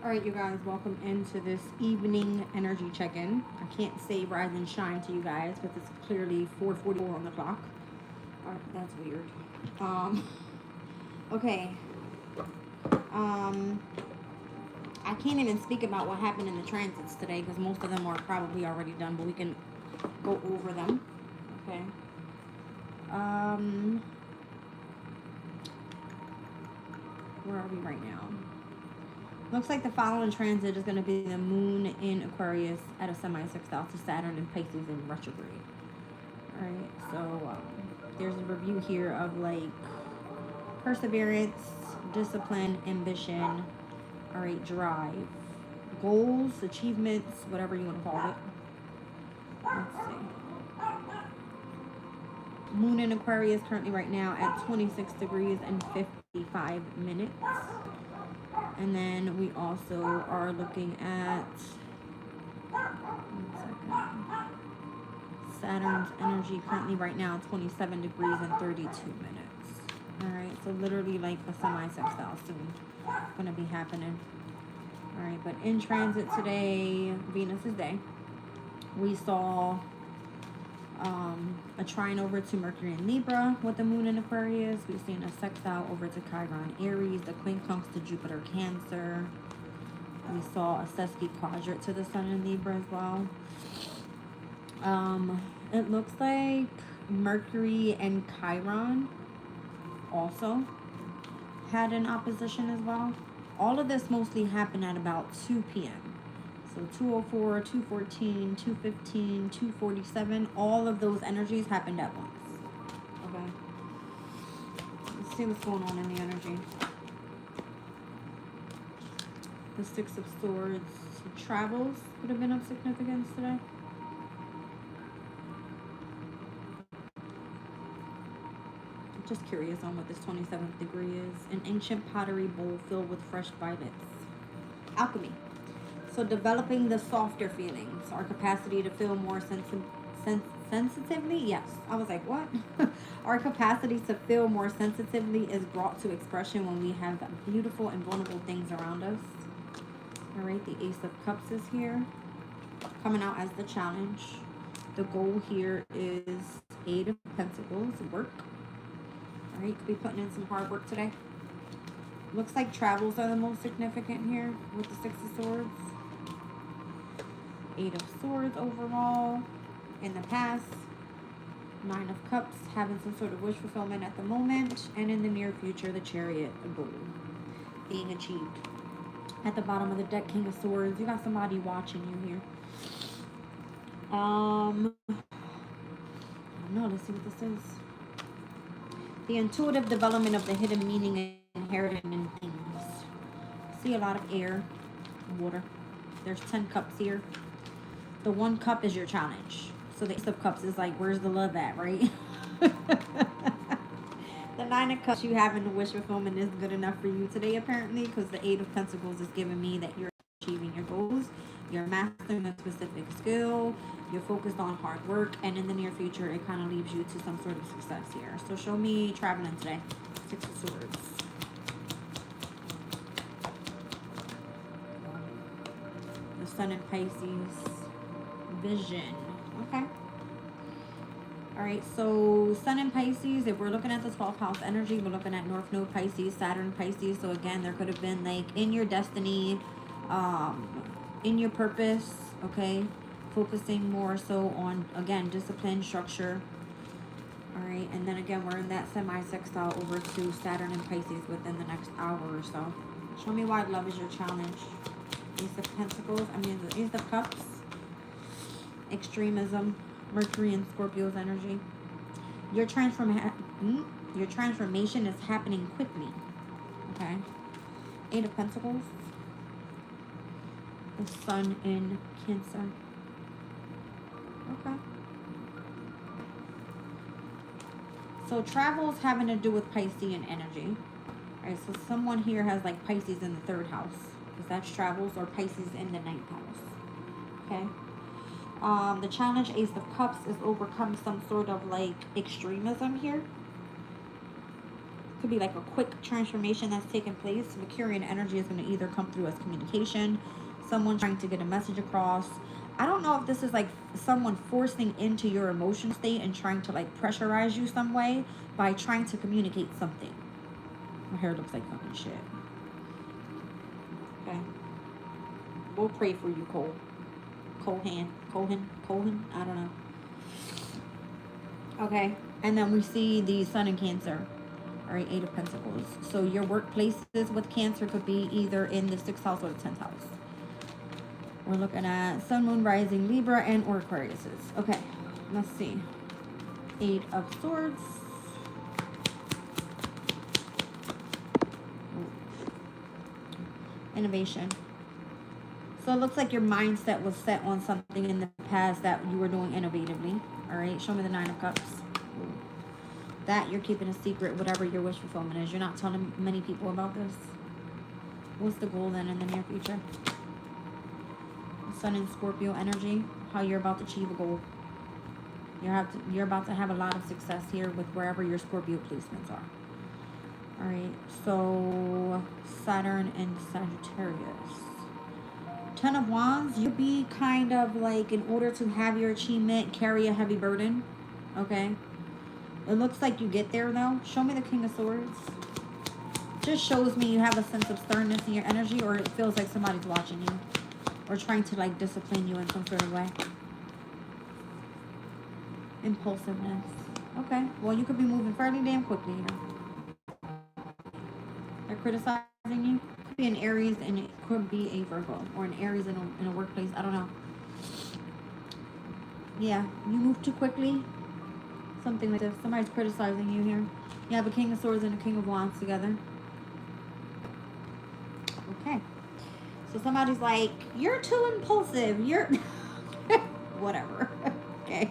All right, you guys, welcome into this evening energy check-in. I can't say rise and shine to you guys because it's clearly 4:44 on the clock. All right, that's weird. Um, okay. Um, I can't even speak about what happened in the transits today because most of them are probably already done, but we can go over them. Okay. Um, where are we right now? Looks like the following transit is going to be the moon in Aquarius at a semi-sextile to Saturn and Pisces in retrograde. All right, so there's a review here of like perseverance, discipline, ambition, all right, drive, goals, achievements, whatever you want to call it. Let's see. Moon in Aquarius currently right now at 26 degrees and 55 minutes. And then we also are looking at Saturn's energy currently right now 27 degrees and 32 minutes. All right, so literally like a semi-sextile soon going to be happening. All right, but in transit today, Venus's day, we saw a trine over to Mercury in Libra with the moon in Aquarius. We've seen a sextile over to Chiron Aries, the quincunx to Jupiter Cancer. We saw a sesqui quadrant to the sun in Libra as well. It looks like Mercury and Chiron also had an opposition as well. All of this mostly happened at about 2 p.m. So 2:04, 2:14, 2:15, 2:47, all of those energies happened at once. Okay. Let's see what's going on in the energy. The Six of Swords. Travels would have been of significance today. Just curious on what this 27th degree is. An ancient pottery bowl filled with fresh violets. Alchemy. So developing the softer feelings, our capacity to feel more sensitively. Yes, I was like, what? Our capacity to feel more sensitively is brought to expression when we have beautiful and vulnerable things around us. All right, the Ace of Cups is here, coming out as the challenge. The goal here is Eight of Pentacles, work. All right, could be putting in some hard work today. Looks like travels are the most significant here with the Six of Swords. Eight of Swords overall. In the past, Nine of Cups, having some sort of wish fulfillment at the moment. And in the near future, the Chariot, a goal being achieved. At the bottom of the deck, King of Swords. You got somebody watching you here. I don't know. Let's see what this is. The intuitive development of the hidden meaning inherited in things. See a lot of air, water. There's 10 cups here. The one cup is your challenge. So the Ace of Cups is like, where's the love at, right? The Nine of Cups, you having the wish fulfillment isn't good enough for you today, apparently, because the Eight of Pentacles is giving me that you're achieving your goals, you're mastering a specific skill, you're focused on hard work, and in the near future, it kind of leaves you to some sort of success here. So show me traveling today. Six of Swords. The Sun in Pisces. Vision. Okay. All right, so Sun in Pisces, if we're looking at the 12th house energy, we're looking at North Node Pisces, Saturn Pisces. So again, there could have been like in your destiny, in your purpose, okay? Focusing more so on, again, discipline, structure. All right, and then again, we're in that semi-sextile over to Saturn and Pisces within the next hour or so. Show me why love is your challenge. Ace of Pentacles, the Ace of Cups. Extremism, Mercury and Scorpio's energy. Your transformation is happening quickly. Okay. Eight of Pentacles. The Sun in Cancer. Okay. So travels having to do with Piscean energy. Alright, so someone here has like Pisces in the third house. Because that's travels, or Pisces in the ninth house. Okay. The challenge, Ace of Cups, is overcome some sort of like extremism here. could be like a quick transformation that's taking place. Mercurian energy is going to either come through as communication, someone trying to get a message across. I don't know if this is like someone forcing into your emotional state and trying to like pressurize you some way by trying to communicate something. My hair looks like fucking shit. Okay. We'll pray for you, Cohen, I don't know. Okay. And then we see the Sun in Cancer. All right, 8 of Pentacles. So your workplaces with Cancer could be either in the 6th house or the 10th house. We're looking at Sun, Moon, Rising, Libra, and or Aquarius. Okay, let's see. 8 of Swords. Innovation. So it looks like your mindset was set on something in the past that you were doing innovatively. All right, show me the 9 of Cups. That you're keeping a secret, whatever your wish fulfillment is. You're not telling many people about this. What's the goal then in the near future? Sun in Scorpio energy. How you're about to achieve a goal. You're about to have a lot of success here with wherever your Scorpio placements are. All right, so Saturn and Sagittarius. 10 of Wands, you be kind of like, in order to have your achievement, carry a heavy burden. Okay. It looks like you get there though. Show me the King of Swords. Just shows me you have a sense of sternness in your energy, or it feels like somebody's watching you or trying to like discipline you in some sort of way. Impulsiveness. Okay. Well, you could be moving fairly damn quickly here. They're criticizing you. Could be an Aries and it could be a Virgo, or an Aries in a workplace. I don't know. Yeah, you move too quickly. Something like this. Somebody's criticizing you here. You have a King of Swords and a King of Wands together. Okay. So somebody's like, you're too impulsive. You're... whatever. Okay.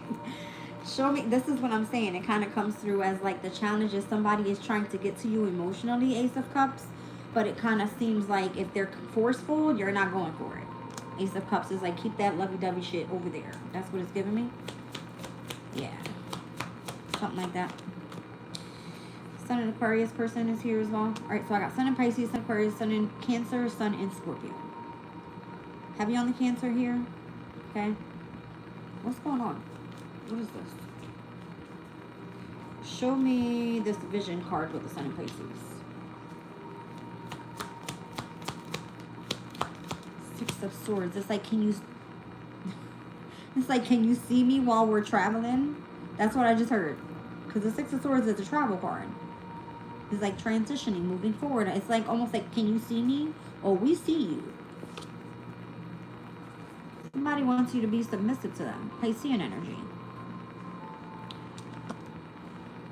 Show me. This is what I'm saying. It kind of comes through as like the challenge is somebody is trying to get to you emotionally, Ace of Cups. But it kind of seems like if they're forceful, you're not going for it. Ace of Cups is like, keep that lovey-dovey shit over there. That's what it's giving me. Yeah. Something like that. Sun in Aquarius person is here as well. All right, so I got Sun in Pisces, Sun in Aquarius, Sun in Cancer, Sun in Scorpio. Heavy on the Cancer here. Okay. What's going on? What is this? Show me this vision card with the Sun in Pisces. 6 of Swords. It's like, can you... it's like, can you see me while we're traveling? That's what I just heard. Because the 6 of Swords is a travel card. It's like transitioning, moving forward. It's like almost like, can you see me? Oh, we see you. Somebody wants you to be submissive to them. Piscean energy.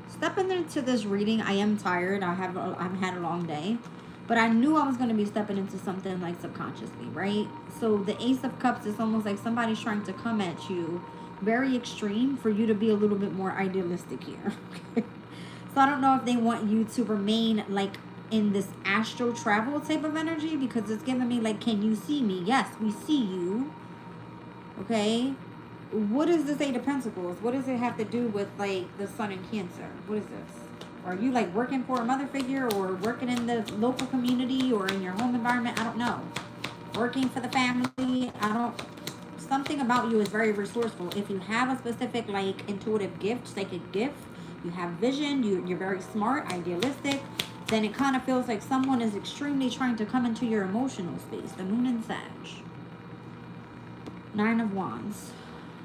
Stepping into this reading, I am tired. I've had a long day. But I knew I was going to be stepping into something like subconsciously, right? So the Ace of Cups is almost like somebody's trying to come at you very extreme for you to be a little bit more idealistic here. So I don't know if they want you to remain like in this astral travel type of energy, because it's giving me like, can you see me? Yes, we see you. Okay. What is this 8 of Pentacles? What does it have to do with like the Sun in Cancer? What is this? Are you like working for a mother figure, or working in the local community, or in your home environment? I don't know. Working for the family? Something about you is very resourceful. If you have a specific like intuitive gift, psychic gift, you have vision, you're very smart, idealistic, then it kind of feels like someone is extremely trying to come into your emotional space. The Moon in Sag. 9 of Wands.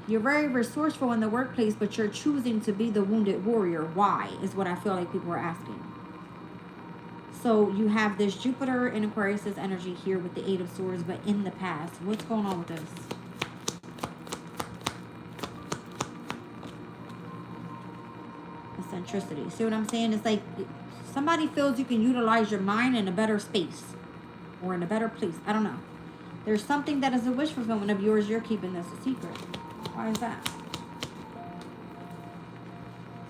You're very resourceful in the workplace, but you're choosing to be the wounded warrior. Why? Is what I feel like people are asking. So you have this Jupiter in Aquarius' energy here with the 8 of Swords, but in the past. What's going on with this? Eccentricity. See what I'm saying? It's like somebody feels you can utilize your mind in a better space or in a better place. I don't know. There's something that is a wish fulfillment of yours. You're keeping this a secret. Why is that?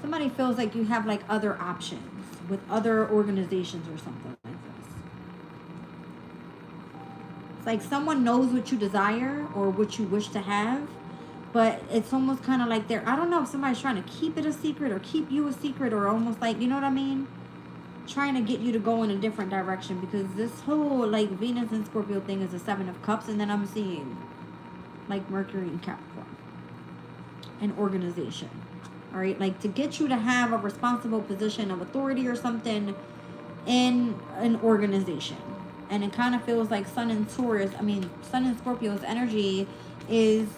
Somebody feels like you have like other options with other organizations or something like this. It's like someone knows what you desire or what you wish to have, but it's almost kind of like I don't know if somebody's trying to keep it a secret or keep you a secret, or almost like, you know what I mean? trying to get you to go in a different direction, because this whole like Venus and Scorpio thing is a 7 of Cups, and then I'm seeing like Mercury and Capricorn, an organization. All right, like to get you to have a responsible position of authority or something in an organization. And it kind of feels like Sun and Scorpio's energy is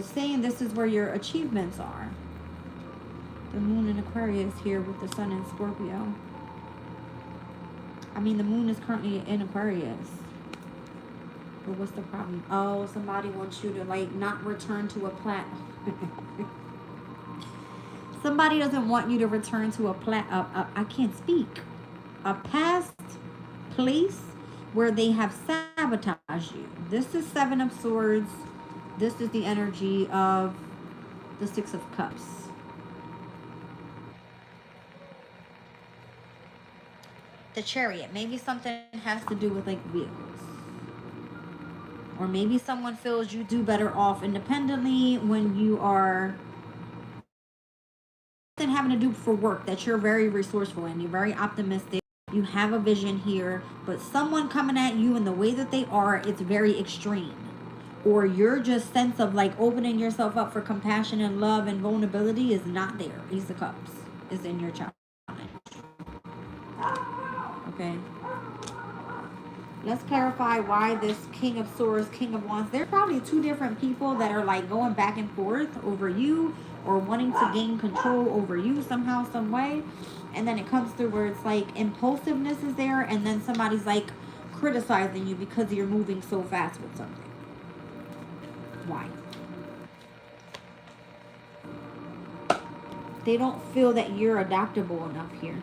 saying this is where your achievements are. The moon in Aquarius here with the Sun in Scorpio. I mean, the moon is currently in Aquarius. But what's the problem? Oh, somebody wants you to like not return to a Somebody doesn't want you to return to I can't speak. A past place where they have sabotaged you. This is 7 of Swords. This is the energy of the 6 of Cups. The Chariot. Maybe something has to do with like vehicles. Or maybe someone feels you do better off independently when you are having to do for work, that you're very resourceful and you're very optimistic. You have a vision here, but someone coming at you in the way that they are, it's very extreme. Or your just sense of like opening yourself up for compassion and love and vulnerability is not there. Ace of Cups is in your challenge. Okay. Let's clarify why this King of Swords, King of Wands. There's probably 2 different people that are like going back and forth over you, or wanting to gain control over you somehow, some way. And then it comes through where it's like impulsiveness is there, and then somebody's like criticizing you because you're moving so fast with something. Why? They don't feel that you're adaptable enough here.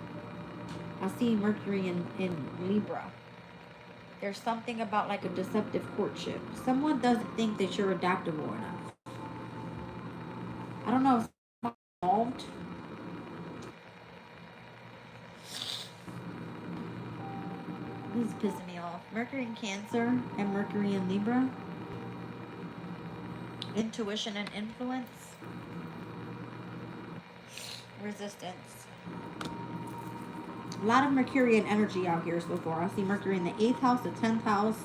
I see Mercury in Libra. There's something about like a deceptive courtship. Someone doesn't think that you're adaptable enough. I don't know if it's involved. This is pissing me off. Mercury in Cancer and Mercury in Libra. Intuition and influence. Resistance. A lot of Mercurian energy out here so far. I see Mercury in the 8th house, the 10th house,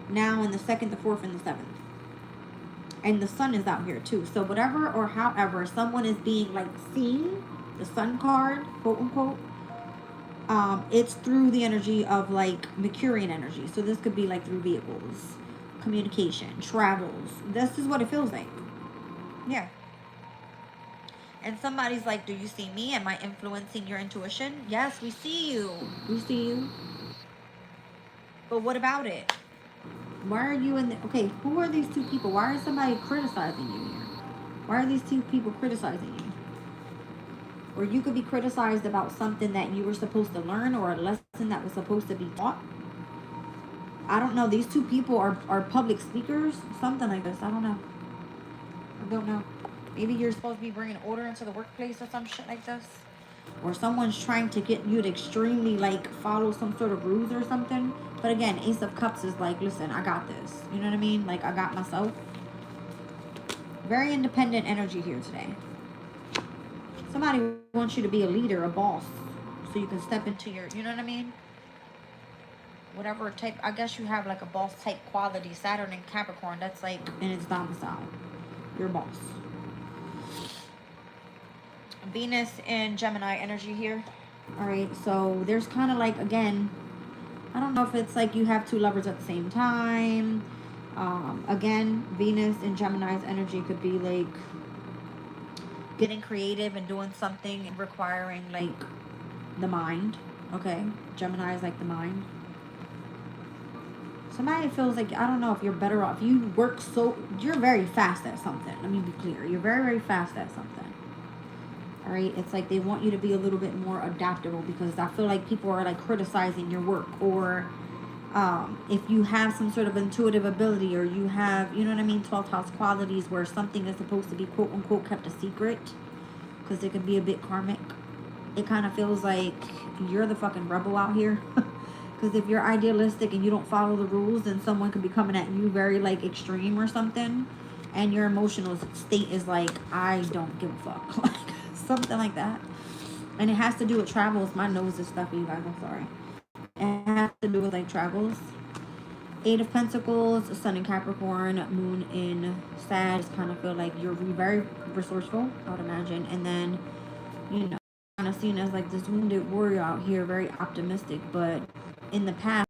now in the 2nd, the 4th, and the 7th. And the Sun is out here too. So whatever or however someone is being like seen, the Sun card, quote unquote, it's through the energy of like Mercurian energy. So this could be like through vehicles, communication, travels. This is what it feels like. Yeah. And somebody's like, do you see me? Am I influencing your intuition? Yes, we see you. We see you. But what about it? Why are you in the... Okay, who are these 2 people? Why is somebody criticizing you here? Why are these 2 people criticizing you? Or you could be criticized about something that you were supposed to learn, or a lesson that was supposed to be taught. I don't know. These 2 people are public speakers. Something like this. I don't know. I don't know. Maybe you're supposed to be bringing order into the workplace or some shit like this. Or someone's trying to get you to extremely like follow some sort of rules or something. But again, Ace of Cups is like, listen, I got this. You know what I mean? Like, I got myself. Very independent energy here today. Somebody wants you to be a leader, a boss. So you can step into your, you know what I mean? Whatever type, I guess you have like a boss type quality. Saturn and Capricorn, that's like in its domicile. Your boss. Venus and Gemini energy here. All right, so there's kind of like, again, I don't know if it's like you have 2 lovers at the same time. Again, Venus and Gemini's energy could be like getting creative and doing something requiring like the mind. Okay, Gemini is like the mind. Somebody feels like, I don't know if you're better off. You work so, you're very fast at something. Let me be clear. You're very, very fast at something. All right, it's like they want you to be a little bit more adaptable, because I feel like people are like criticizing your work, or if you have some sort of intuitive ability, or you have, you know what I mean, 12th house qualities where something is supposed to be quote unquote kept a secret, because it can be a bit karmic. It kind of feels like you're the fucking rebel out here. Because if you're idealistic and you don't follow the rules, then someone could be coming at you very like extreme or something, and your emotional state is like, I don't give a fuck. Like something like that. And it has to do with travels. My nose is stuffy, you guys. I'm sorry. It has to do with like travels. Eight of Pentacles, Sun in Capricorn, Moon in Sag. Just kind of feel like you're very resourceful, I would imagine. And then, you know, kind of seen as like this wounded warrior out here, very optimistic. But in the past,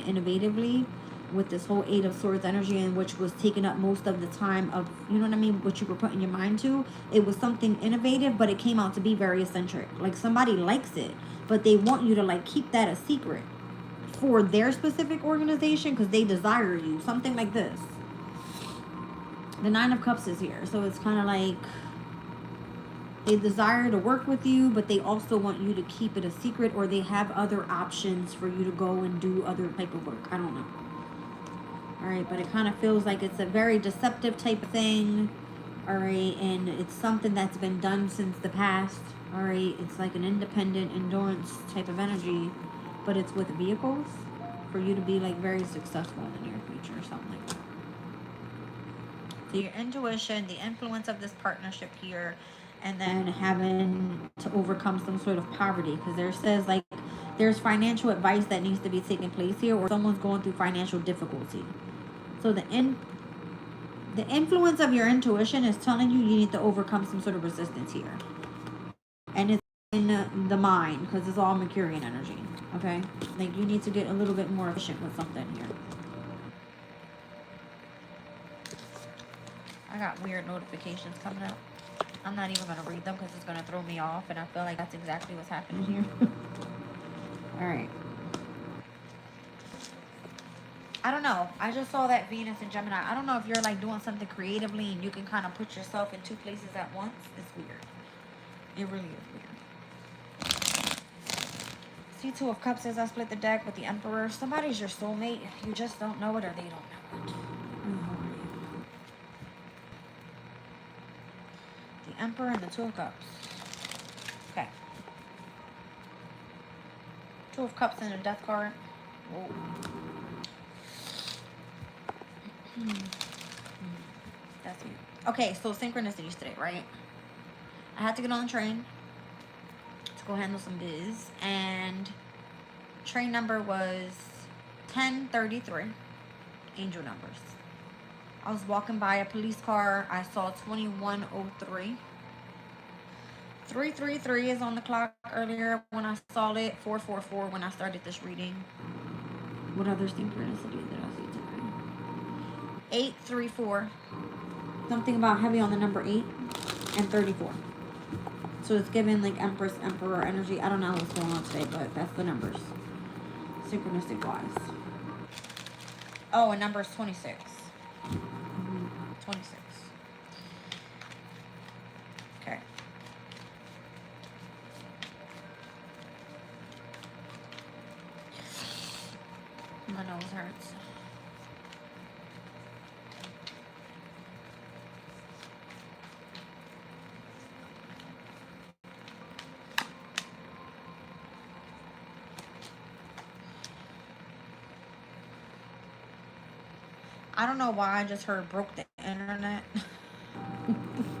innovatively, with this whole Eight of Swords energy, in which was taking up most of the time of, you know what I mean, what you were putting your mind to. It was something innovative, but it came out to be very eccentric. Like somebody likes it, but they want you to like keep that a secret for their specific organization because they desire you. Something like this. The Nine of Cups is here, so it's kind of like they desire to work with you, but they also want you to keep it a secret, or they have other options for you to go and do other type of work. I don't know. All right, but it kind of feels like it's a very deceptive type of thing. All right, and it's something that's been done since the past. All right, it's like an independent endurance type of energy, but it's with vehicles for you to be like very successful in the near future or something like that. So your intuition, the influence of this partnership here, and then having to overcome some sort of poverty, because there says like there's financial advice that needs to be taking place here, or someone's going through financial difficulty. So the influence of your intuition is telling you you need to overcome some sort of resistance here. And it's in the mind, because it's all Mercurian energy. Okay? Like you need to get a little bit more efficient with something here. I got weird notifications coming up. I'm not even going to read them because it's going to throw me off. And I feel like that's exactly what's happening here. Alright. I don't know. I just saw that Venus and Gemini. I don't know if you're like doing something creatively and you can kind of put yourself in two places at once. It's weird. It really is weird. See, Two of Cups as I split the deck with the Emperor. Somebody's your soulmate. You just don't know it, or they don't know it. The Emperor and the Two of Cups. Okay. Two of Cups and a Death card. Whoa. That's weird. Okay, so synchronicities today, right? I had to get on the train to go handle some biz, and train number was 1033. Angel numbers. I was walking by a police car. I saw 2103. 333 is on the clock earlier when I saw it. 444 when I started this reading. What other synchronicity did I see today? 834. Something about heavy on the number 8 and 34. So it's given like Empress, Emperor energy. I don't know what's going on today, but that's the numbers. Synchronistic wise. Oh, and number is 26. 26. Okay. My nose hurts. I don't know why I just heard broke the internet.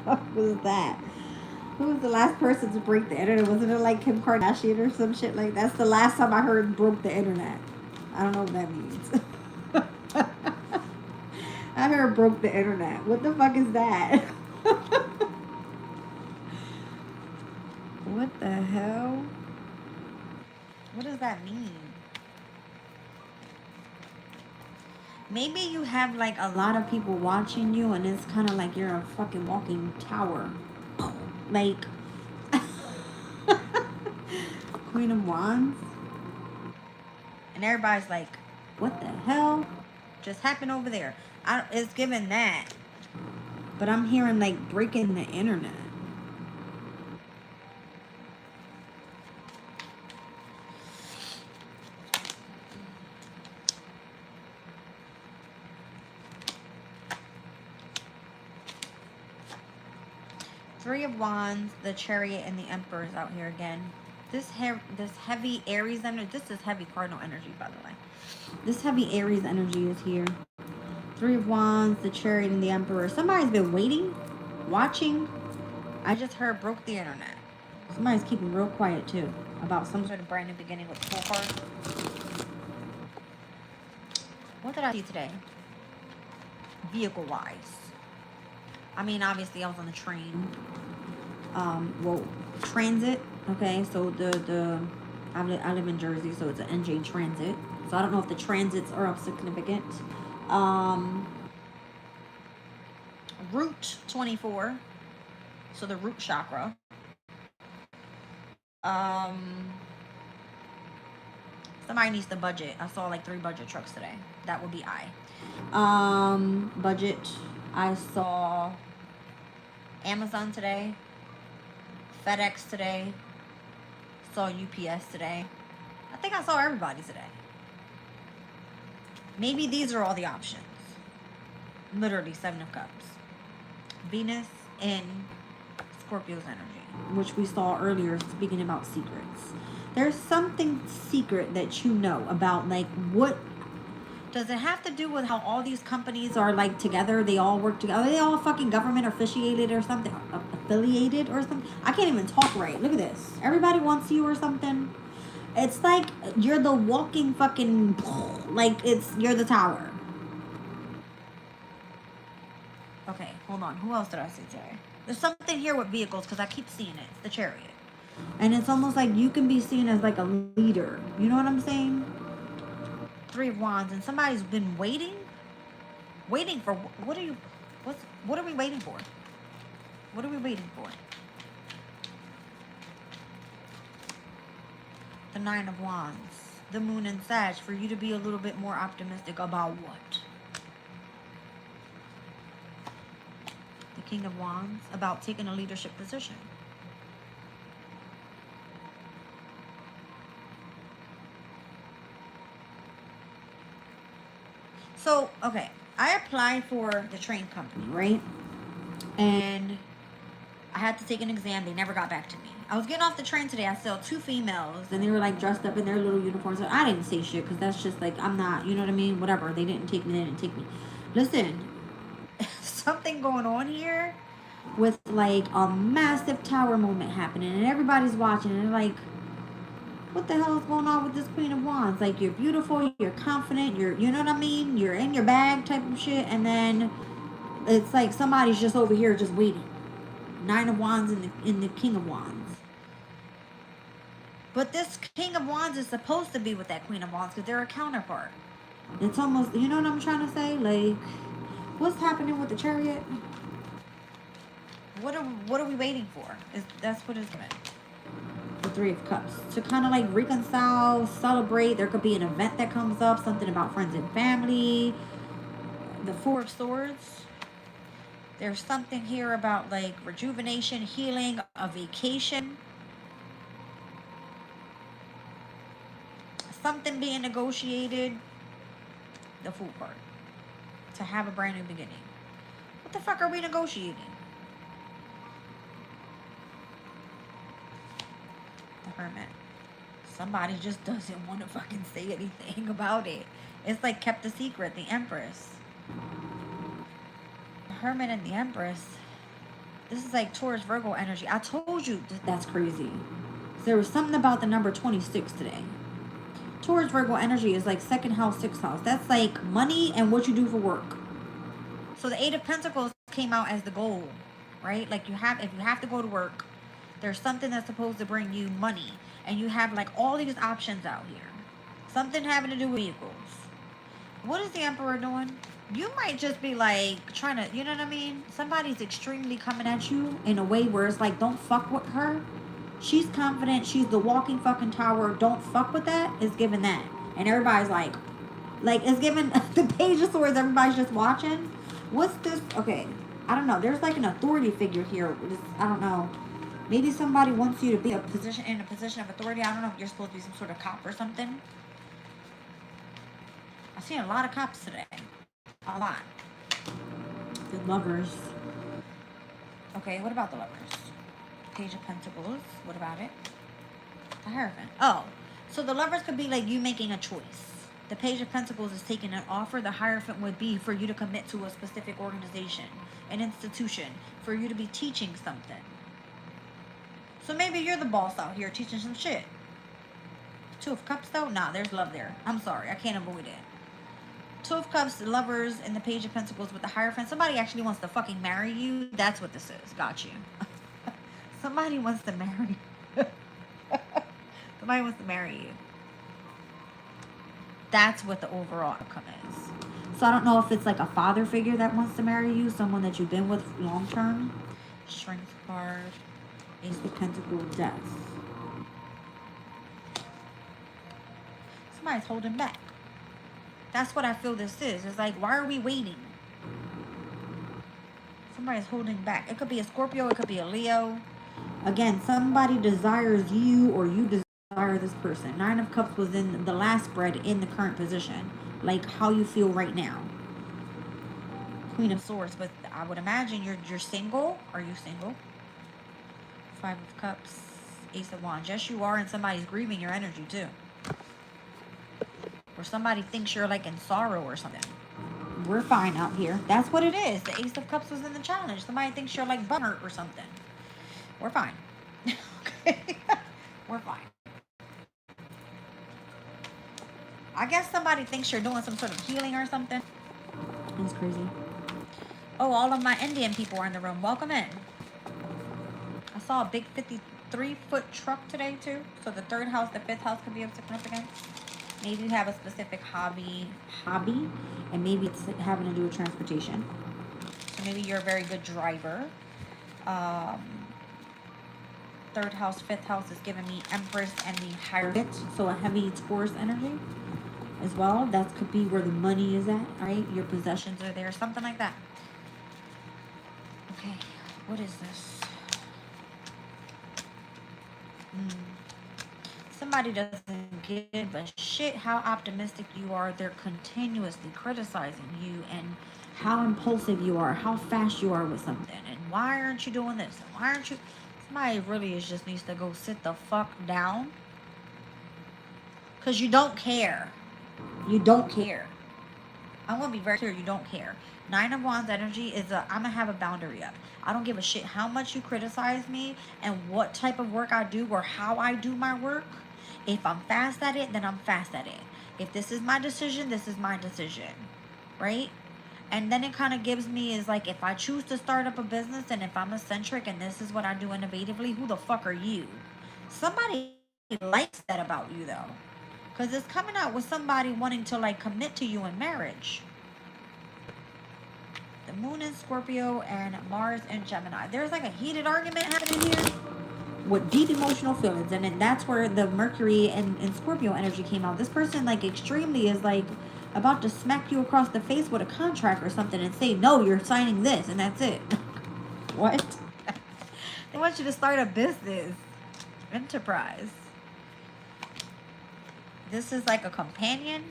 What was that? Who was the last person to break the internet? Wasn't it like Kim Kardashian or some shit like that? That's the last time I heard broke the internet. I don't know what that means. I heard broke the internet. What the fuck is that? What the hell? What does that mean? Maybe you have like a lot of people watching you and it's kind of like you're a fucking walking tower. Like Queen of Wands. And everybody's like, what the hell just happened over there? It's given that. But I'm hearing like breaking the internet. Three of Wands, the Chariot, and the Emperor is out here again. This heavy Aries energy. This is heavy cardinal energy, by the way. This heavy Aries energy is here. Three of Wands, the Chariot, and the Emperor. Somebody's been waiting, watching. I just heard broke the internet. Somebody's keeping real quiet too about some sort of brand new beginning with the full card. What did I see today? Vehicle wise. I mean, obviously I was on the train. Well, transit. Okay, so I live in Jersey, so it's an NJ Transit. So I don't know if the transits are of significant. Root 24. So the root chakra. Somebody needs the budget. I saw like 3 budget trucks today. That would be I. Budget. I saw Amazon today. FedEx today. Saw UPS today. I think I saw everybody today. Maybe these are all the options. Literally 7 of Cups. Venus in Scorpio's energy, which we saw earlier speaking about secrets. There's something secret that you know about, like, what does it have to do with how all these companies are like together? They all work together. Are they all fucking government affiliated or something? Affiliated or something? I can't even talk right. Look at this. Everybody wants you or something. It's like you're the walking fucking, like you're the tower. Okay, hold on. Who else did I see today? There's something here with vehicles because I keep seeing it. It's the Chariot. And it's almost like you can be seen as like a leader. You know what I'm saying? 3 of Wands, and somebody's been waiting for what are we waiting for? What are we waiting for? The 9 of Wands, the Moon and Sag, for you to be a little bit more optimistic about what? The King of Wands, about taking a leadership position. So, okay, I applied for the train company, right? And I had to take an exam. They never got back to me. I was getting off the train today. I saw 2 females, and they were like dressed up in their little uniforms. I didn't say shit because that's just like, I'm not, you know what I mean? Whatever. They didn't take me. Listen, something going on here with like a massive tower moment happening, and everybody's watching, and they're like, what the hell is going on with this Queen of Wands? Like, you're beautiful, you're confident, you know what I mean? You're in your bag type of shit, and then it's like somebody's just over here just waiting. 9 of Wands in the King of Wands. But this King of Wands is supposed to be with that Queen of Wands because they're a counterpart. It's almost, you know what I'm trying to say? Like, what's happening with the Chariot? What are we waiting for? That's what it's meant. The 3 of Cups, to kind of like reconcile, celebrate. There could be an event that comes up, something about friends and family. The 4 of Swords, there's something here about like rejuvenation, healing, a vacation, something being negotiated. The Fool card, to have a brand new beginning. What the fuck are we negotiating? Hermit. Somebody just doesn't want to fucking say anything about it. It's like kept a secret. The Empress. The Hermit and the Empress. This is like Taurus Virgo energy. I told you that's crazy. There was something about the number 26 today. Taurus Virgo energy is like 2nd house, 6th house. That's like money and what you do for work. So the 8 of Pentacles came out as the goal, right? Like if you have to go to work, there's something that's supposed to bring you money. And you have like all these options out here. Something having to do with vehicles. What is the Emperor doing? You might just be like trying to, you know what I mean? Somebody's extremely coming at you in a way where it's like, don't fuck with her. She's confident. She's the walking fucking tower. Don't fuck with that. It's given that. And everybody's like it's given the Page of Swords. Everybody's just watching. What's this? Okay. I don't know. There's like an authority figure here. I don't know. Maybe somebody wants you to be in a position of authority. I don't know if you're supposed to be some sort of cop or something. I've seen a lot of cops today. A lot. The Lovers. Okay, what about the Lovers? Page of Pentacles. What about it? The Hierophant. Oh, so the Lovers could be like you making a choice. The Page of Pentacles is taking an offer. The Hierophant would be for you to commit to a specific organization, an institution, for you to be teaching something. So maybe you're the boss out here teaching some shit. Two of Cups, though? Nah, there's love there. I'm sorry. I can't avoid it. Two of Cups, lovers, and the Page of Pentacles with the Hierophant. Somebody actually wants to fucking marry you. That's what this is. Got you. Somebody wants to marry you. Somebody wants to marry you. That's what the overall outcome is. So I don't know if it's like a father figure that wants to marry you, someone that you've been with long term. Strength card, Ace of Pentacles, Death. Somebody's holding back. That's what I feel this is. It's like, why are we waiting? Somebody's holding back. It could be a Scorpio, it could be a Leo. Again, somebody desires you or you desire this person. Nine of Cups was in the last spread in the current position. Like how you feel right now. Queen of Swords, but I would imagine you're single. Are you single? Five of Cups, Ace of Wands. Yes, you are, and somebody's grieving your energy too. Or somebody thinks you're like in sorrow or something. We're fine out here. That's what it is. The Ace of Cups was in the challenge. Somebody thinks you're like butthurt or something. We're fine. Okay. We're fine. I guess somebody thinks you're doing some sort of healing or something. That's crazy. Oh, all of my Indian people are in the room. Welcome in. I saw a big 53-foot truck today too. So the third house, the fifth house could be of significance. Maybe you have a specific hobby, and maybe it's having to do with transportation. So maybe you're a very good driver. Third house, fifth house is giving me Empress and the Hierophant. So a heavy Taurus energy as well. That could be where the money is at, right? Your possessions are there, something like that. Okay, what is this? Somebody doesn't give a shit how optimistic you are. They're continuously criticizing you and how impulsive you are, how fast you are with something, and why aren't you doing this? And why aren't you? Somebody really just needs to go sit the fuck down. Because you don't care. You don't care. I'm going to be very clear. You don't care. Nine of Wands energy is I'm going to have a boundary up. I don't give a shit how much you criticize me and what type of work I do or how I do my work. If I'm fast at it, then I'm fast at it. If this is my decision, this is my decision. Right? And then it kind of gives me is like, if I choose to start up a business and if I'm eccentric and this is what I do innovatively, who the fuck are you? Somebody likes that about you though. Because it's coming out with somebody wanting to like commit to you in marriage. The moon in Scorpio and Mars in Gemini. There's like a heated argument happening here with deep emotional feelings. And then that's where the Mercury and Scorpio energy came out. This person like extremely is like about to smack you across the face with a contract or something and say, no, you're signing this and that's it. What? They want you to start a business. Enterprise. This is like a companion.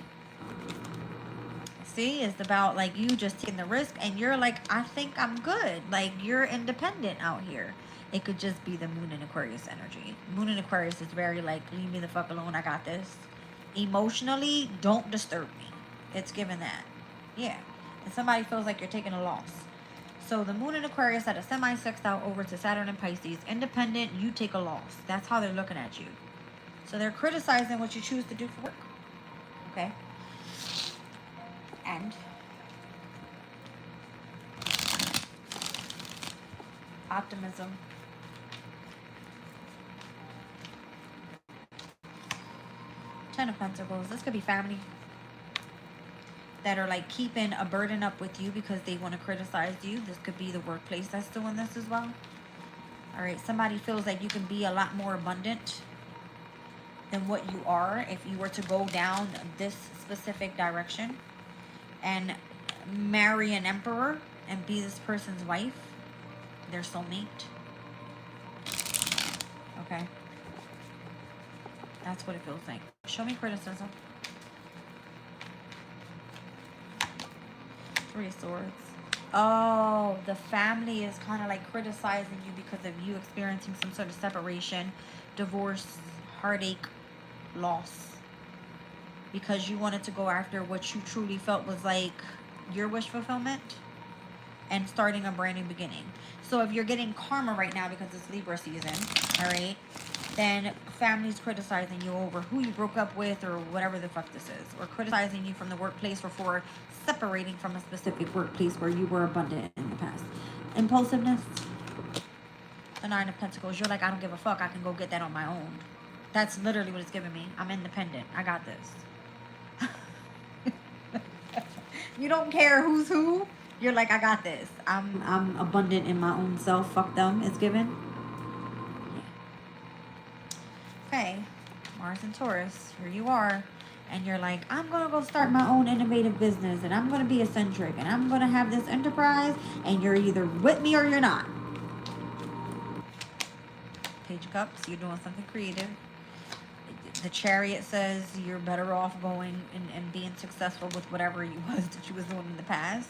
See, it's about like you just taking the risk and you're like, I think I'm good. Like you're independent out here. It could just be the moon in Aquarius energy. Moon in Aquarius is very like, leave me the fuck alone. I got this. Emotionally, don't disturb me. It's given that. Yeah. And somebody feels like you're taking a loss. So the moon in Aquarius had a semi-sextile over to Saturn and Pisces. Independent, you take a loss. That's how they're looking at you. So they're criticizing what you choose to do for work. Okay? And optimism. Ten of Pentacles. This could be family that are like keeping a burden up with you because they want to criticize you. This could be the workplace that's doing this as well. All right, somebody feels like you can be a lot more abundant than what you are if you were to go down this specific direction and marry an emperor and be this person's wife, their soulmate. Okay. That's what it feels like. Show me criticism. Three of Swords. Oh, the family is kind of like criticizing you because of you experiencing some sort of separation, divorce, heartache, loss. Because you wanted to go after what you truly felt was like your wish fulfillment. and starting a brand new beginning. So if you're getting karma right now because it's Libra season, all right, then family's criticizing you over who you broke up with or whatever the fuck this is, or criticizing you from the workplace or for separating from a specific workplace where you were abundant in the past. Impulsiveness, the Nine of Pentacles. You're like, I don't give a fuck. I can go get that on my own. That's literally what it's giving me. I'm independent. I got this. You don't care who's who. You're like, I got this. I'm abundant in my own self. Fuck them. It's given. Yeah. Okay. Mars and Taurus. Here you are. And you're like, I'm going to go start my own innovative business. And I'm going to be eccentric. And I'm going to have this enterprise. And you're either with me or you're not. Page of Cups. You're doing something creative. The Chariot says you're better off going and being successful with whatever it was that you was doing in the past.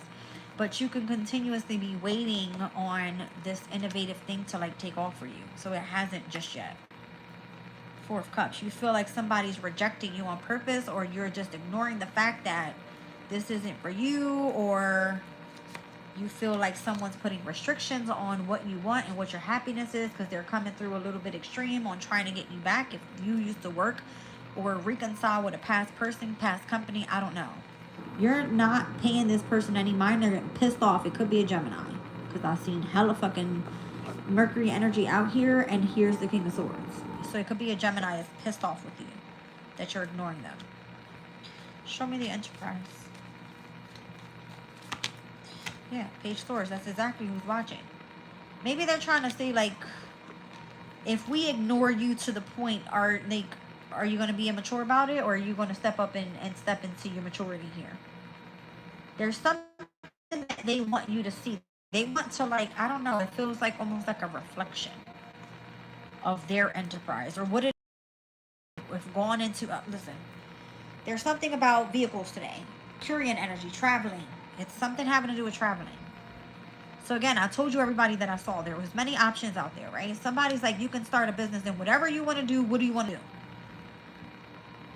But you can continuously be waiting on this innovative thing to like take off for you. So it hasn't just yet. Four of Cups. You feel like somebody's rejecting you on purpose, or you're just ignoring the fact that this isn't for you, or you feel like someone's putting restrictions on what you want and what your happiness is because they're coming through a little bit extreme on trying to get you back. If you used to work or reconcile with a past person, past company, I don't know. You're not paying this person any mind. They're getting pissed off. It could be a Gemini because I've seen hella fucking Mercury energy out here, and here's the King of Swords. So it could be a Gemini that's pissed off with you, that you're ignoring them. Show me the Enterprise. Yeah, Page Swords. That's exactly who's watching. Maybe they're trying to say, like, if we ignore you to the point, are you going to be immature about it, or are you going to step up and step into your maturity here? There's something that they want you to see. They want to, like, I don't know, it feels like almost like a reflection of their enterprise, or what it if gone into, listen, there's something about vehicles today. Curian energy, traveling. It's something having to do with traveling. So again, I told you everybody that I saw, there was many options out there, right? Somebody's like, you can start a business and whatever you want to do, what do you want to do?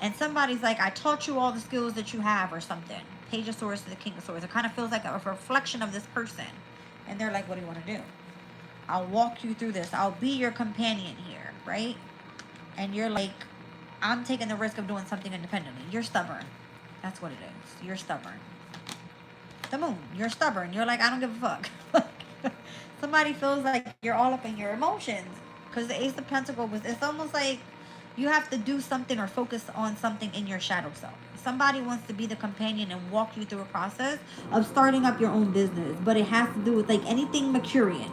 And somebody's like, I taught you all the skills that you have or something. Page of Swords to the King of Swords. It kind of feels like a reflection of this person. And they're like, what do you want to do? I'll walk you through this. I'll be your companion here, right? And you're like, I'm taking the risk of doing something independently. You're stubborn. That's what it is. You're stubborn. The Moon. You're stubborn. You're like, I don't give a fuck. Somebody feels like you're all up in your emotions. Because the Ace of Pentacles was, it's almost like you have to do something or focus on something in your shadow self. Somebody wants to be the companion and walk you through a process of starting up your own business. But it has to do with like anything Mercurian.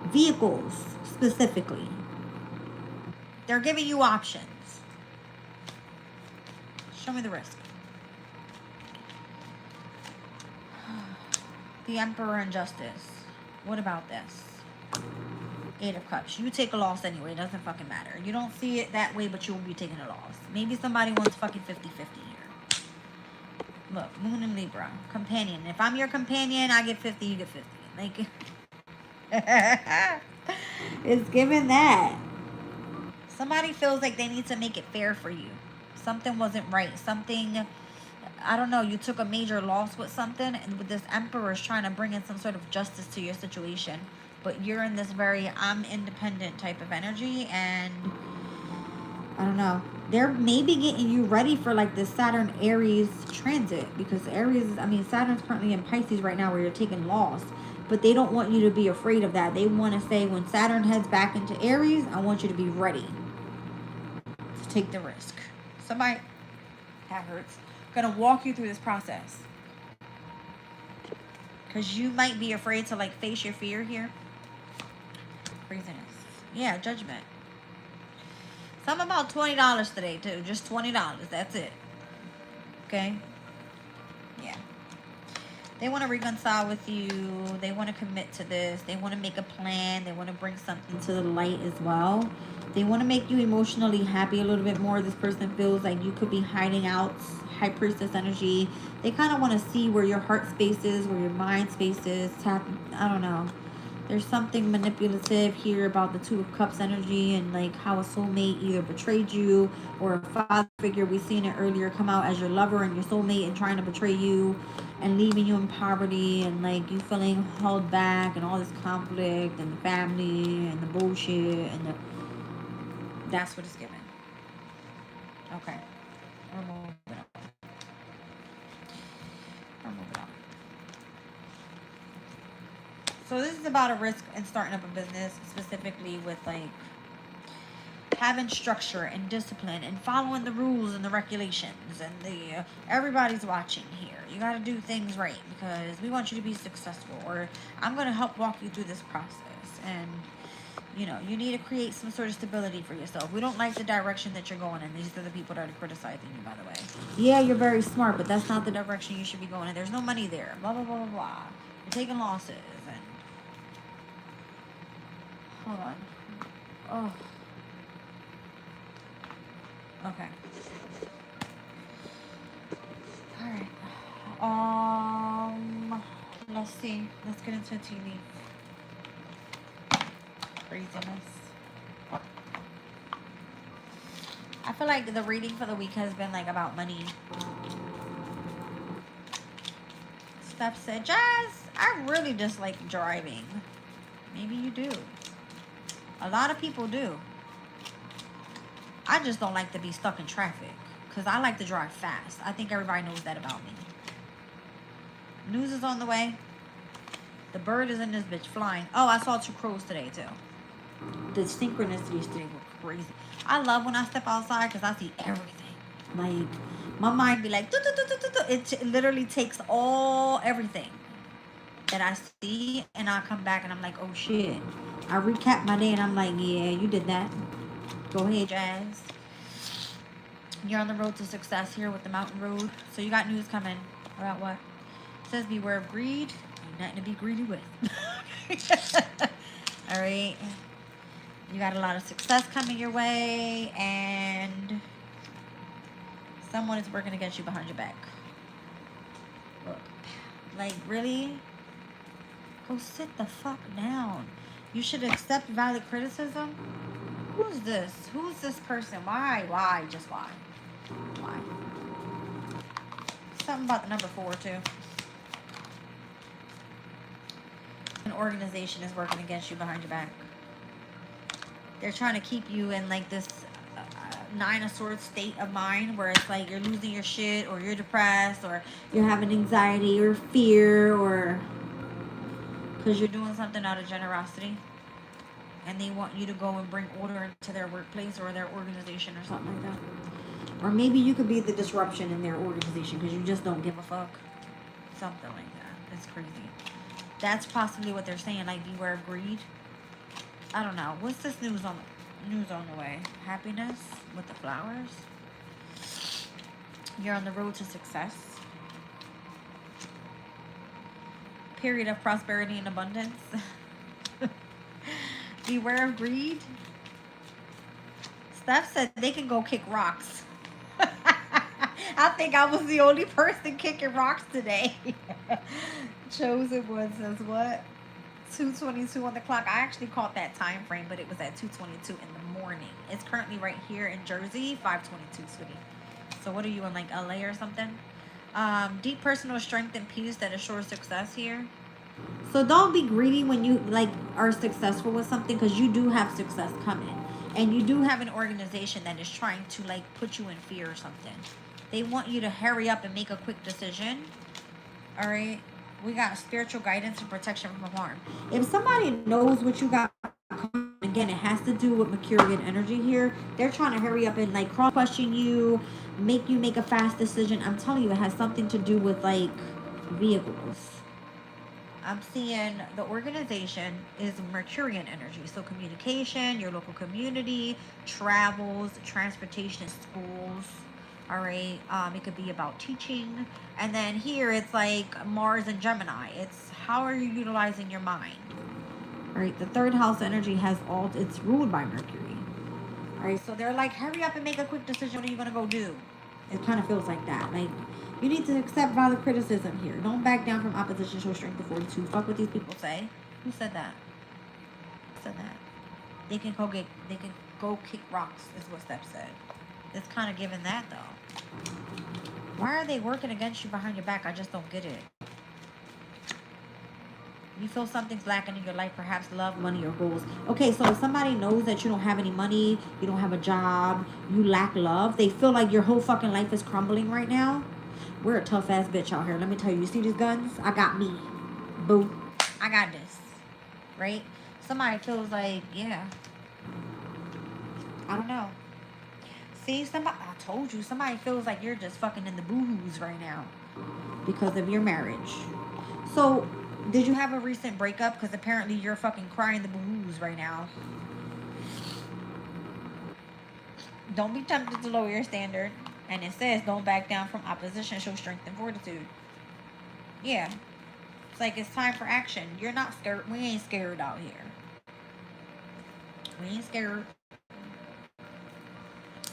Vehicles, specifically. They're giving you options. Show me the risk. The Emperor and Justice. What about this? Eight of Cups. You take a loss anyway. It doesn't fucking matter. You don't see it that way, but you will be taking a loss. Maybe somebody wants fucking 50-50 here. Look, Moon and Libra. Companion. If I'm your companion, I get 50, you get 50. Like, it's given that. Somebody feels like they need to make it fair for you. Something wasn't right. Something, I don't know, you took a major loss with something, and with this Emperor is trying to bring in some sort of justice to your situation. But you're in this very, I'm independent type of energy, and I don't know. They're maybe getting you ready for like this Saturn Aries transit, because Aries, I mean, Saturn's currently in Pisces right now where you're taking loss. But they don't want you to be afraid of that. They want to say when Saturn heads back into Aries, I want you to be ready to take the risk. Somebody, that hurts, gonna walk you through this process. Because you might be afraid to like face your fear here. Craziness. Yeah, Judgment. Something about $20 today too. Just $20. That's it. Okay? Yeah. They want to reconcile with you. They want to commit to this. They want to make a plan. They want to bring something to the light as well. They want to make you emotionally happy a little bit more. This person feels like you could be hiding out. High Priestess energy. They kind of want to see where your heart space is, where your mind space is. I don't know. There's something manipulative here about the Two of Cups energy and like how a soulmate either betrayed you or a father figure. We seen it earlier come out as your lover and your soulmate and trying to betray you and leaving you in poverty and like you feeling held back and all this conflict and the family and the bullshit and the that's what it's giving. Okay. We're moving on. We're moving on. So this is about a risk in starting up a business, specifically with like having structure and discipline and following the rules and the regulations and the everybody's watching here. You got to do things right because we want you to be successful, or I'm going to help walk you through this process. And you know, you need to create some sort of stability for yourself. We don't like the direction that you're going in. These are the people that are criticizing you, by the way. Yeah, you're very smart, but that's not the direction you should be going in. There's no money there. Blah, blah, blah, blah, blah. You're taking losses. And hold on. Oh. Okay. All right. Let's see. Let's get into TV. Craziness. I feel like the reading for the week has been like about money. Steph said, Jazz, I really dislike driving. Maybe you do. A lot of people do. I just don't like to be stuck in traffic because I like to drive fast. I think everybody knows that about me. News is on the way. The bird is in this bitch flying. Oh, I saw 2 crows today too. The synchronicities today were crazy. I love when I step outside because I see everything. Like, my mind be like, it literally takes everything that I see, and I come back and I'm like, oh shit. I recap my day and I'm like, yeah, you did that. Go ahead, Jazz. You're on the road to success here with the mountain road. So you got news coming about what? It says beware of greed. Ain't nothing to be greedy with. All right. You got a lot of success coming your way, and someone is working against you behind your back. Look, like, really? Go sit the fuck down. You should accept valid criticism. Who's this? Who's this person? Why? Just why? Why? Something about the number 4 too. An organization is working against you behind your back. They're trying to keep you in like this 9 of Swords state of mind where it's like you're losing your shit, or you're depressed, or you're having anxiety or fear, or because you're doing something out of generosity and they want you to go and bring order into their workplace or their organization or something like that. Or maybe you could be the disruption in their organization because you just don't give a fuck. Something like that. It's crazy. That's possibly what they're saying, like beware of greed. I don't know. What's this news on the way? Happiness with the flowers. You're on the road to success. Period of prosperity and abundance. Beware of greed. Steph said they can go kick rocks. I think I was the only person kicking rocks today. Chosen One says what? 2:22 on the clock. I actually caught that time frame, but it was at 2:22 in the morning. It's currently right here in Jersey, 5:22, sweetie. So what are you in, like LA or something? Deep personal strength and peace that assures success here. So don't be greedy when you like are successful with something, because you do have success coming, and you do have an organization that is trying to like put you in fear or something. They want you to hurry up and make a quick decision. All right. We got spiritual guidance and protection from harm. If somebody knows what you got, again, it has to do with Mercurian energy here. They're trying to hurry up and like cross question you, make you make a fast decision. I'm telling you, it has something to do with like vehicles. I'm seeing the organization is Mercurian energy. So communication, your local community, travels, transportation, schools. All right. It could be about teaching. And then here it's like Mars and Gemini. It's how are you utilizing your mind? All right. The 3rd house energy it's ruled by Mercury. All right. So they're like, hurry up and make a quick decision. What are you going to go do? It kind of feels like that. Like, you need to accept valid criticism here. Don't back down from opposition. Show strength to 42. Fuck what these people say. Who said that? in that. They can go kick rocks, is what Steph said. It's kind of given that though. Why are they working against you behind your back? I just don't get it. You feel something's lacking in your life, perhaps love, money, or goals. Okay, so if somebody knows that you don't have any money, you don't have a job, you lack love, they feel like your whole fucking life is crumbling right now. We're a tough ass bitch out here. Let me tell you, you see these guns? I got me. Boo. I got this. Right? Somebody feels like, yeah. I don't know. See, somebody, I told you, somebody feels like you're just fucking in the boo-hoos right now because of your marriage. So, did you have a recent breakup? Because apparently you're fucking crying the boo-hoos right now. Don't be tempted to lower your standard. And it says, don't back down from opposition, show strength and fortitude. Yeah. It's like it's time for action. You're not scared. We ain't scared out here. We ain't scared.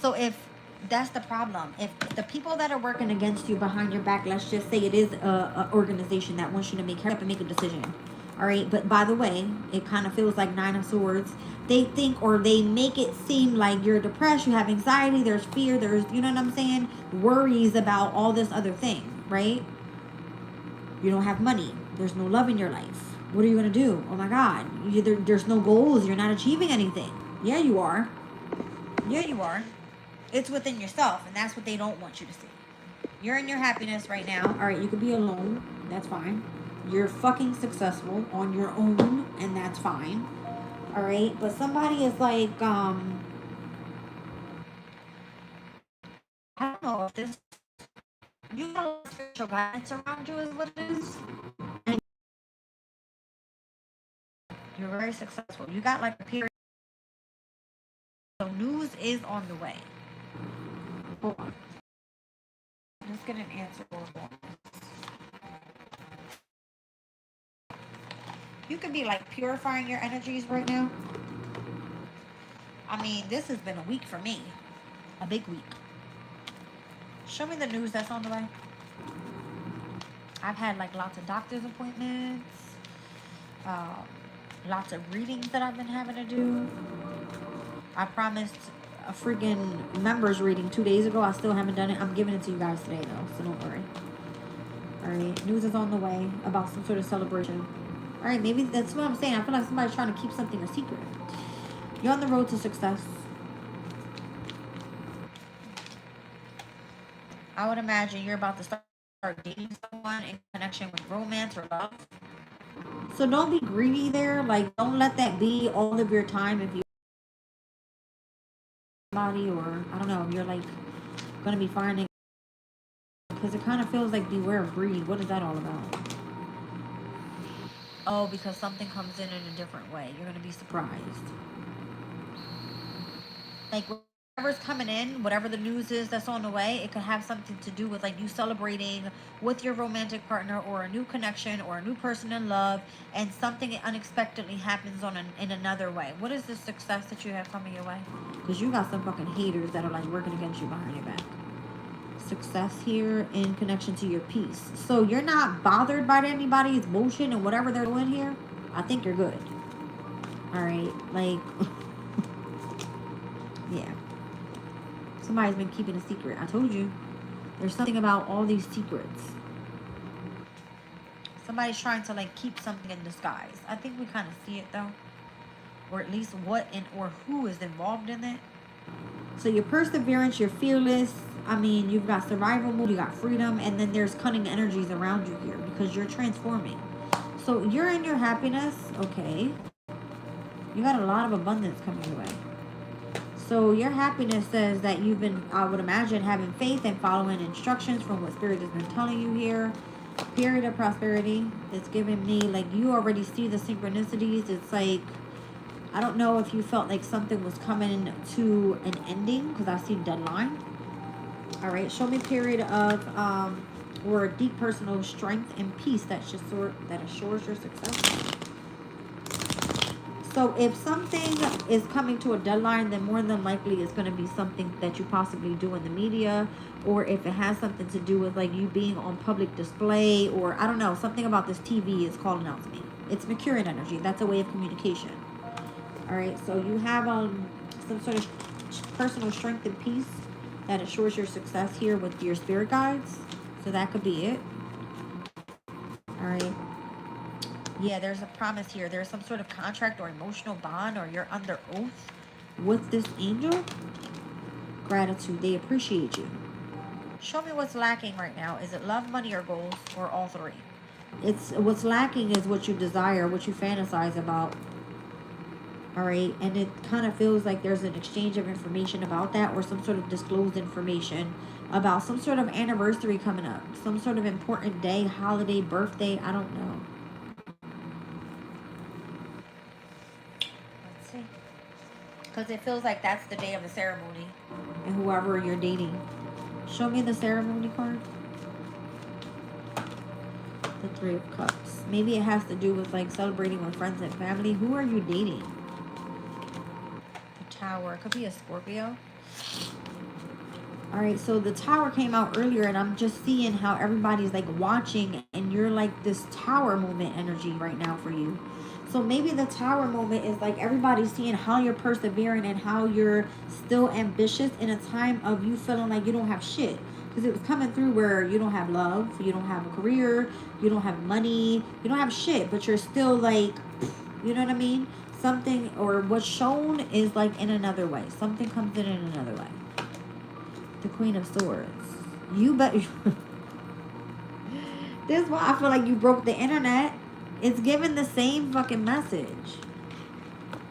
So if that's the problem, if the people that are working against you behind your back, let's just say it is a organization that wants you to make a decision. All right. But by the way, it kind of feels like Nine of Swords. They think, or they make it seem like you're depressed, you have anxiety, there's fear, there's, you know what I'm saying? Worries about all this other thing, right? You don't have money. There's no love in your life. What are you going to do? Oh my God. There's no goals. You're not achieving anything. Yeah, you are. Yeah, you are. It's within yourself, and that's what they don't want you to see. You're in your happiness right now. All right, you could be alone. That's fine. You're fucking successful on your own, and that's fine. All right, but somebody is like, I don't know if this, you got a lot of spiritual guidance around you is what it is. And you're very successful. You got like a period. So news is on the way. Hold on. Let's get an answer. You could be like purifying your energies right now. I mean, this has been a week for me. A big week. Show me the news that's on the way. I've had like lots of doctor's appointments. Lots of readings that I've been having to do. I promised a freaking members reading 2 days ago. I still haven't done it. I'm giving it to you guys today though, so don't worry. Alright, news is on the way about some sort of celebration. Alright, maybe that's what I'm saying. I feel like somebody's trying to keep something a secret. You're on the road to success. I would imagine you're about to start dating someone in connection with romance or love. So don't be greedy there. Like, don't let that be all of your time if you body, or I don't know, you're like gonna be finding, because it kind of feels like beware of greed. What is that all about? Oh, because something comes in a different way. You're gonna be surprised. Like whatever's coming in, whatever the news is that's on the way, it could have something to do with like you celebrating with your romantic partner or a new connection or a new person in love, and something unexpectedly happens in another way. What is the success that you have coming your way? Because you got some fucking haters that are like working against you behind your back. Success here in connection to your peace. So you're not bothered by anybody's bullshit and whatever they're doing here. I think you're good. All right, like yeah. Somebody's been keeping a secret. I told you. There's something about all these secrets. Somebody's trying to like keep something in disguise. I think we kind of see it though. Or at least what and or who is involved in it. So your perseverance, you're fearless. I mean, you've got survival mode, you got freedom, and then there's cunning energies around you here because you're transforming. So you're in your happiness. Okay. You got a lot of abundance coming your way. So your happiness says that you've been, I would imagine, having faith and following instructions from what Spirit has been telling you here. Period of prosperity. It's giving me, like, you already see the synchronicities. It's like, I don't know if you felt like something was coming to an ending, because I see deadline. All right, show me period of, or deep personal strength and peace that assures your success. So if something is coming to a deadline, then more than likely it's going to be something that you possibly do in the media, or if it has something to do with like you being on public display, or I don't know, something about this TV is calling out to me. It's Mercurian energy. That's a way of communication. All right, so you have some sort of personal strength and peace that assures your success here with your spirit guides. So that could be it. All right. Yeah, there's a promise here. There's some sort of contract or emotional bond, or you're under oath with this angel. Gratitude. They appreciate you. Show me what's lacking right now. Is it love, money, or goals, or all three? It's what's lacking is what you desire, what you fantasize about. All right, and it kind of feels like there's an exchange of information about that, or some sort of disclosed information about some sort of anniversary coming up, some sort of important day, holiday, birthday. I don't know. Let's see, because it feels like that's the day of the ceremony. And whoever you're dating. Show me the ceremony card. The Three of Cups. Maybe it has to do with like celebrating with friends and family. Who are you dating? The Tower. It could be a Scorpio. All right, so the Tower came out earlier, and I'm just seeing how everybody's like watching, and you're like this Tower moment energy right now for you. So maybe the Tower moment is like everybody's seeing how you're persevering and how you're still ambitious in a time of you feeling like you don't have shit. Because it was coming through where you don't have love, you don't have a career, you don't have money, you don't have shit, but you're still like, you know what I mean? Something, or what's shown is like in another way. Something comes in another way. The Queen of Swords. You bet. This is why I feel like you broke the internet. It's giving the same fucking message.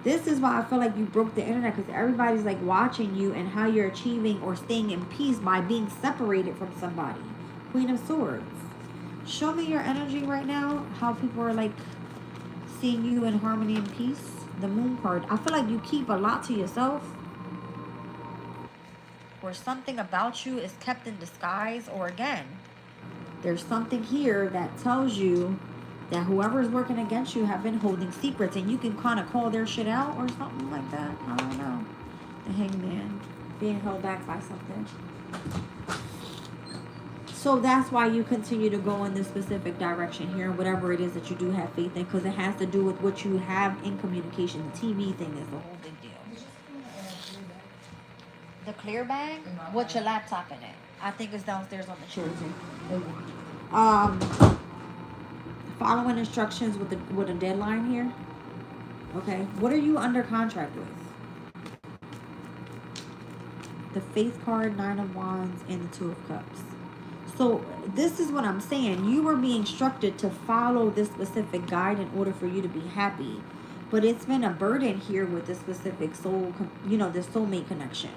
This is why I feel like you broke the internet, because everybody's like watching you and how you're achieving or staying in peace by being separated from somebody. Queen of Swords. Show me your energy right now. How people are like seeing you in harmony and peace. The Moon card. I feel like you keep a lot to yourself. Or something about you is kept in disguise, or again, there's something here that tells you that whoever's working against you have been holding secrets, and you can kind of call their shit out or something like that. I don't know. The Hangman. Being held back by something. So that's why you continue to go in this specific direction here, whatever it is that you do have faith in, because it has to do with what you have in communication. The TV thing is the whole big deal. The clear bag? What's your laptop in it? I think it's downstairs on the chair. Following instructions with a deadline here. Okay. What are you under contract with? The Faith card, Nine of Wands, and the Two of Cups. So this is what I'm saying. You were being instructed to follow this specific guide in order for you to be happy. But it's been a burden here with this specific soul, this soulmate connection.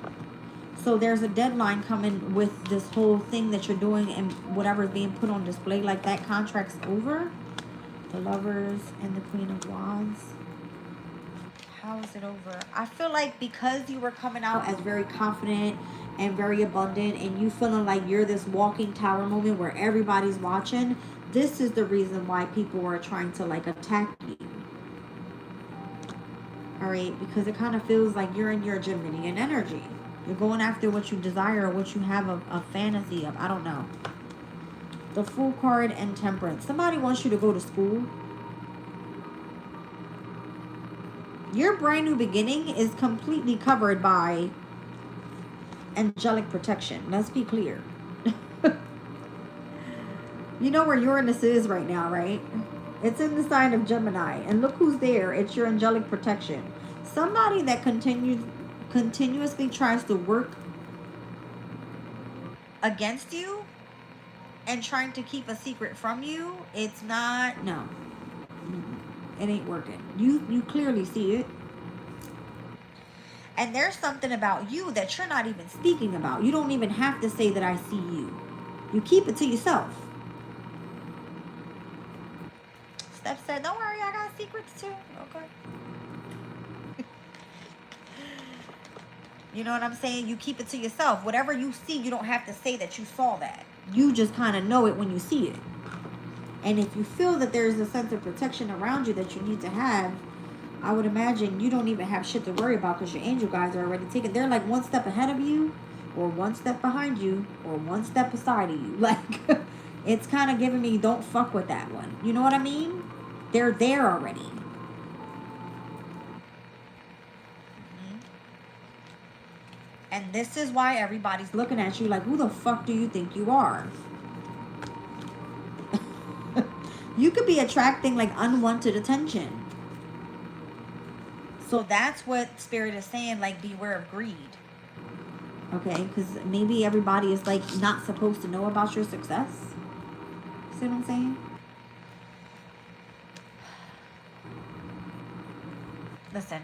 So there's a deadline coming with this whole thing that you're doing, and whatever's being put on display, like that contract's over. The Lovers and the Queen of Wands. How is it over? I feel like because you were coming out as very confident and very abundant, and you feeling like you're this walking tower moment where everybody's watching, this is the reason why people are trying to like attack you. All right, because it kind of feels like you're in your Geminian energy. You're going after what you desire, or what you have a fantasy of. I don't know. The Fool card and Temperance. Somebody wants you to go to school. Your brand new beginning is completely covered by angelic protection. Let's be clear. You know where Uranus is right now, right? It's in the sign of Gemini. And look who's there. It's your angelic protection. Somebody that continuously tries to work against you and trying to keep a secret from you, it's not. No. It ain't working. You clearly see it. And there's something about you that you're not even speaking about. You don't even have to say that I see you. You keep it to yourself. Steph said, don't worry, I got secrets too. Okay. You know what I'm saying? You keep it to yourself. Whatever you see, you don't have to say that you saw that. You just kind of know it when you see it. And if you feel that there's a sense of protection around you that you need to have, I would imagine you don't even have shit to worry about, because your angel guys are already taken. They're like one step ahead of you, or one step behind you, or one step beside of you. Like, it's kind of giving me, don't fuck with that one. You know what I mean? They're there already. And this is why everybody's looking at you like, who the fuck do you think you are? You could be attracting like unwanted attention. So that's what Spirit is saying, like, beware of greed. Okay, because maybe everybody is like not supposed to know about your success. See what I'm saying? Listen,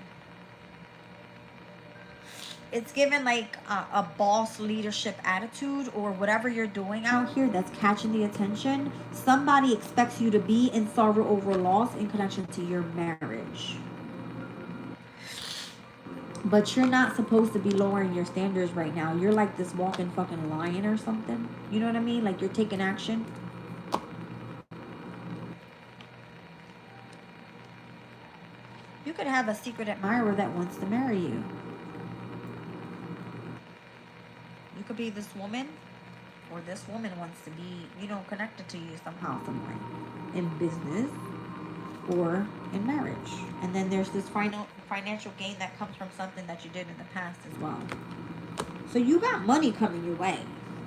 it's given like a boss leadership attitude, or whatever you're doing out here that's catching the attention. Somebody expects you to be in sorrow over loss in connection to your marriage. But you're not supposed to be lowering your standards right now. You're like this walking fucking lion or something. You know what I mean? Like you're taking action. You could have a secret admirer that wants to marry you. You could be this woman, or this woman wants to be, you know, connected to you somehow, some way, in business or in marriage. And then there's this financial gain that comes from something that you did in the past as well. So you got money coming your way,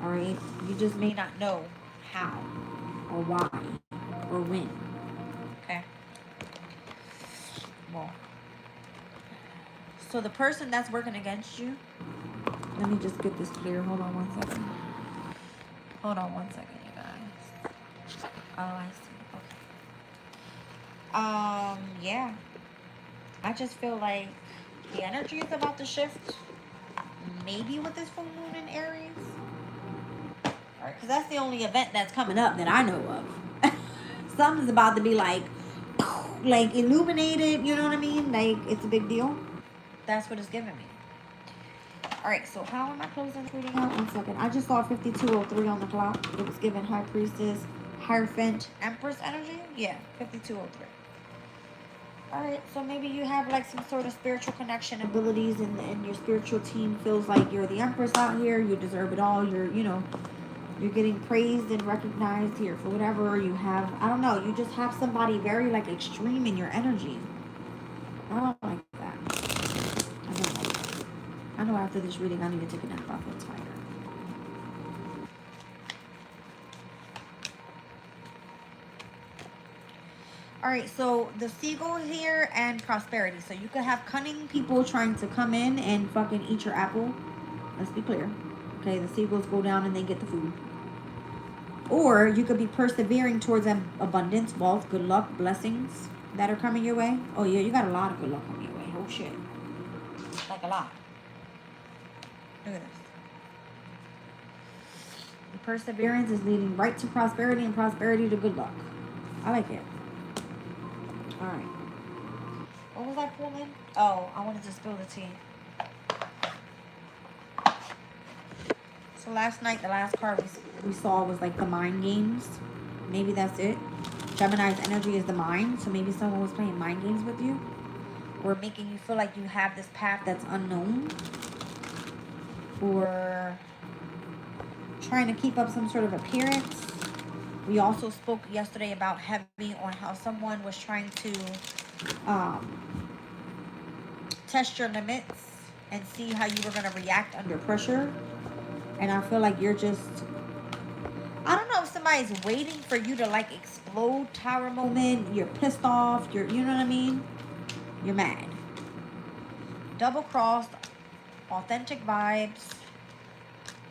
all right? You just may not know how or why or when. Okay. Well, so the person that's working against you, let me just get this clear. Hold on one second. Hold on one second, you guys. Oh, I see. Okay. Yeah. I just feel like the energy is about to shift. Maybe with this full moon in Aries. Alright, because that's the only event that's coming up that I know of. Something's about to be like illuminated, you know what I mean? Like, it's a big deal. That's what it's giving me. Alright, so how am I closing this reading out? 1 second. I just saw 5203 on the clock. It was given High Priestess, Hierophant, Empress energy. Yeah, 5203. Alright, so maybe you have like some sort of spiritual connection abilities, and your spiritual team feels like you're the Empress out here. You deserve it all. You're, you know, you're getting praised and recognized here for whatever you have. I don't know. You just have somebody very like extreme in your energy. I don't like that. I don't like that. I know after this reading I need to take a nap. I feel tired. Alright, so the seagull here and prosperity. So you could have cunning people trying to come in and fucking eat your apple. Let's be clear. Okay, the seagulls go down and they get the food. Or you could be persevering towards abundance, wealth, good luck, blessings that are coming your way. Oh yeah, you got a lot of good luck coming your way. Oh shit. Like a lot. Look at this. The perseverance is leading right to prosperity, and prosperity to good luck. I like it. Alright. What was I pulling? Oh, I wanted to spill the tea. So last night, the last card we saw was like the mind games. Maybe that's it. Gemini's energy is the mind. So maybe someone was playing mind games with you. Or making you feel like you have this path that's unknown. Or trying to keep up some sort of appearance. We also spoke yesterday about heavy on how someone was trying to test your limits and see how you were going to react under pressure. And I feel like you're just, I don't know if somebody's waiting for you to like explode tower moment. You're pissed off. You know what I mean? You're mad. Double crossed, authentic vibes,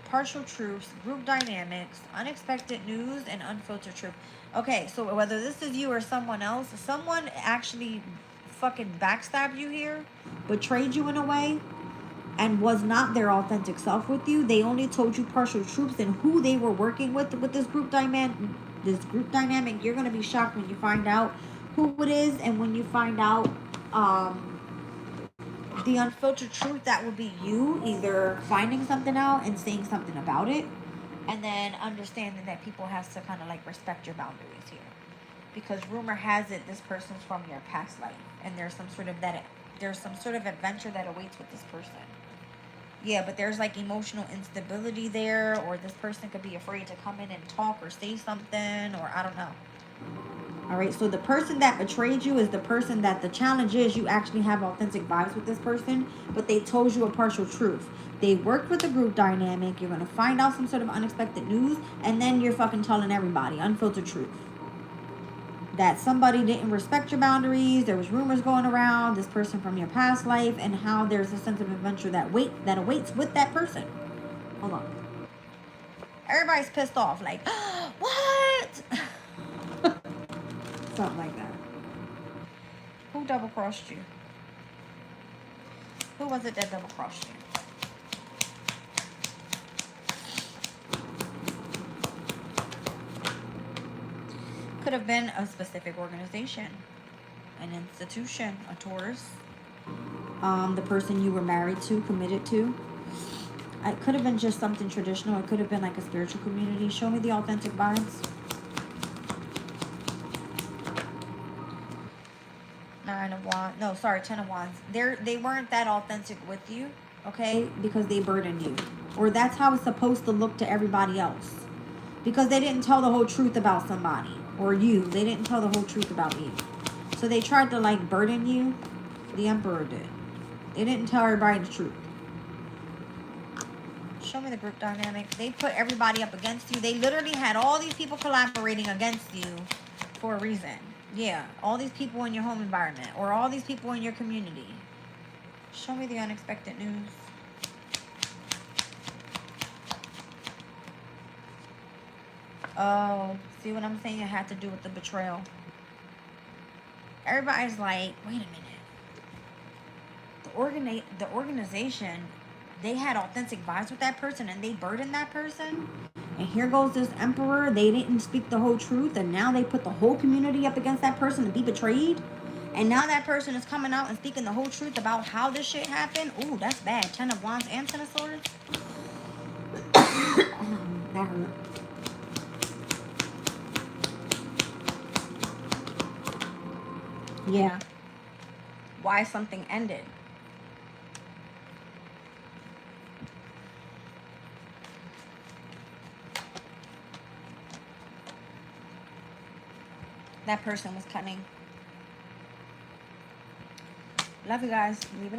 partial truths, group dynamics, unexpected news, and unfiltered truth. Okay, so whether this is you or someone else, someone actually fucking backstabbed you here, betrayed you in a way, and was not their authentic self with you. They only told you partial truths and who they were working with this group dynamic. You're gonna be shocked when you find out who it is, and when you find out the unfiltered truth, that would be you either finding something out and saying something about it, and then understanding that people has to kind of like respect your boundaries here, because rumor has it this person's from your past life, and there's some sort of adventure that awaits with this person. Yeah, but there's like emotional instability there, or this person could be afraid to come in and talk or say something, or I don't know. All right, so the person that betrayed you is the person that the challenge is you actually have authentic vibes with this person, but they told you a partial truth. They worked with the group dynamic. You're going to find out some sort of unexpected news, and then you're fucking telling everybody unfiltered truth. That somebody didn't respect your boundaries. There was rumors going around, this person from your past life, and how there's a sense of adventure that awaits with that person. Hold on. Everybody's pissed off, like, what? Something like that. Who double crossed you? Who was it that double crossed you? Could have been a specific organization, an institution, a Taurus. The person you were married to, committed to. It could have been just something traditional. It could have been like a spiritual community. Show me the authentic vibes. Nine of Wands. No, sorry, Ten of Wands. They weren't that authentic with you, okay? Because they burdened you. Or that's how it's supposed to look to everybody else. Because they didn't tell the whole truth about somebody. Or you. They didn't tell the whole truth about you. So they tried to like burden you. The Emperor did. They didn't tell everybody the truth. Show me the group dynamic. They put everybody up against you. They literally had all these people collaborating against you for a reason. Yeah, all these people in your home environment or all these people in your community. Show me the unexpected news. Oh, see what I'm saying? It had to do with the betrayal. Everybody's like, wait a minute. The organization, they had authentic vibes with that person and they burdened that person. And here goes this Emperor. They didn't speak the whole truth. And now they put the whole community up against that person to be betrayed. And now that person is coming out and speaking the whole truth about how this shit happened. Ooh, that's bad. 10 of Wands and 10 of Swords. That hurt. Yeah. Why something ended. That person was cunning. Love you guys. Leave it.